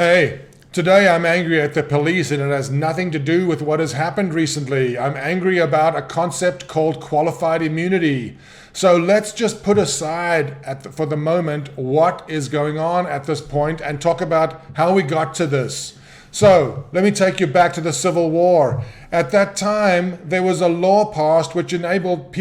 Hey, today I'm angry at the police and it has nothing to do with what has happened recently. I'm angry about a concept called qualified immunity. So let's just put aside for the moment what is going on at this point and talk about how we got to this. So let me take you back to the Civil War. At that time, there was a law passed which enabled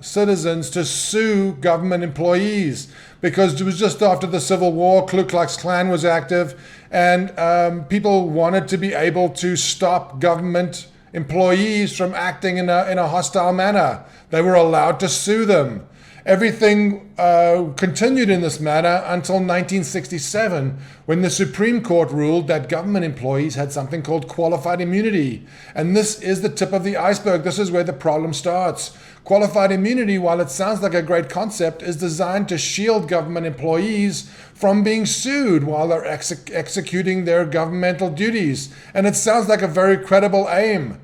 citizens, to sue government employees because it was just after the Civil War. Ku Klux Klan was active, and people wanted to be able to stop government employees from acting in a hostile manner. They were allowed to sue them. Everything continued in this manner until 1967, when the Supreme Court ruled that government employees had something called qualified immunity. And this is the tip of the iceberg. This is where the problem starts. Qualified immunity, while it sounds like a great concept, is designed to shield government employees from being sued while they're executing their governmental duties. And it sounds like a very credible aim.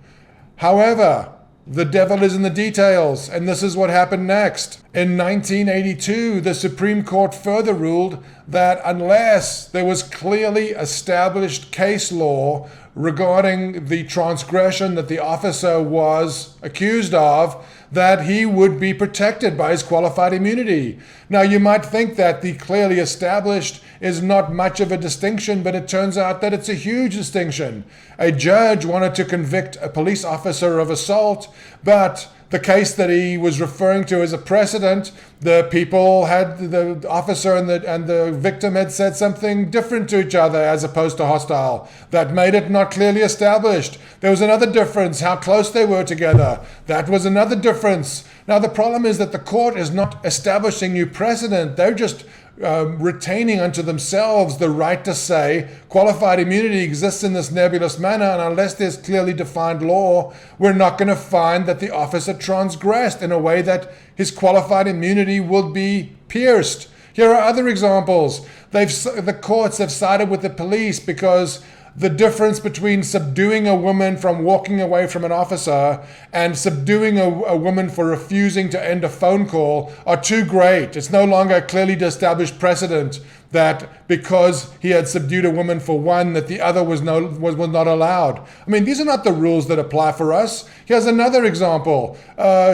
However, the devil is in the details, and this is what happened next. In 1982, the Supreme Court further ruled that unless there was clearly established case law regarding the transgression that the officer was accused of, that he would be protected by his qualified immunity. Now, you might think that the clearly established is not much of a distinction, but it turns out that it's a huge distinction. A judge wanted to convict a police officer of assault, but the case that he was referring to as a precedent, the officer and the victim had said something different to each other as opposed to hostile. That made it not clearly established. There was another difference, how close they were together. That was another difference. Now the problem is that the court is not establishing new precedent. They're just retaining unto themselves the right to say qualified immunity exists in this nebulous manner, and unless there's clearly defined law, we're not going to find that the officer transgressed in a way that his qualified immunity would be pierced. Here are other examples. The courts have sided with the police because the difference between subduing a woman from walking away from an officer and subduing a woman for refusing to end a phone call are too great. It's no longer a clearly established precedent that because he had subdued a woman for one, that the other was not allowed. I mean, these are not the rules that apply for us. Here's another example.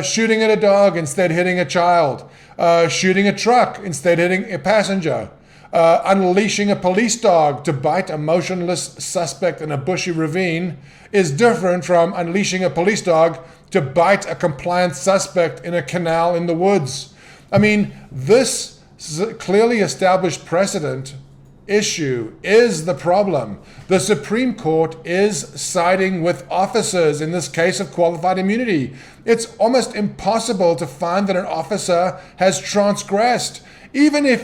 Shooting at a dog instead hitting a child. Shooting a truck instead hitting a passenger. Unleashing a police dog to bite a motionless suspect in a bushy ravine is different from unleashing a police dog to bite a compliant suspect in a canal in the woods. I mean, this clearly established precedent issue is the problem. The Supreme Court is siding with officers in this case of qualified immunity. It's almost impossible to find that an officer has transgressed. Even if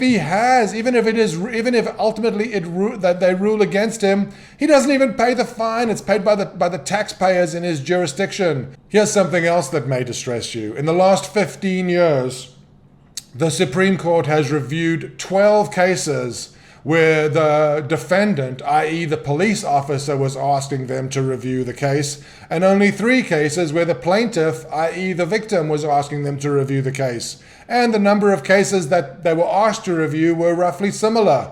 ultimately that they rule against him, he doesn't even pay the fine. It's paid by the taxpayers in his jurisdiction. Here's something else that may distress you. In the last 15 years, the Supreme Court has reviewed 12 cases where the defendant, i.e. the police officer, was asking them to review the case, and only 3 cases where the plaintiff, i.e. the victim, was asking them to review the case. And the number of cases that they were asked to review were roughly similar.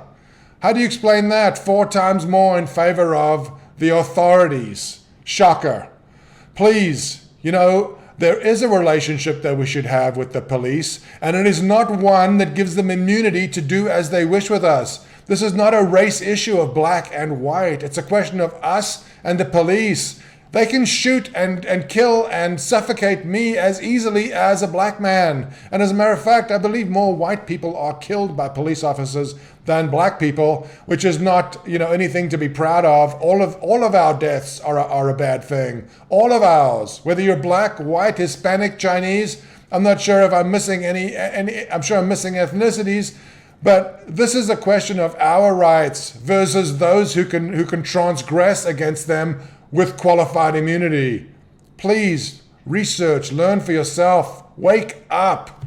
How do you explain that? 4 times more in favor of the authorities. Shocker. Please, there is a relationship that we should have with the police, and it is not one that gives them immunity to do as they wish with us. This is not a race issue of black and white. It's a question of us and the police. They can shoot and kill and suffocate me as easily as a black man. And as a matter of fact, I believe more white people are killed by police officers than black people, which is not, anything to be proud of. All of our deaths are a bad thing. All of ours, whether you're black, white, Hispanic, Chinese. I'm not sure if I'm missing any. I'm sure I'm missing ethnicities. But this is a question of our rights versus those who can transgress against them with qualified immunity. Please research, learn for yourself, wake up.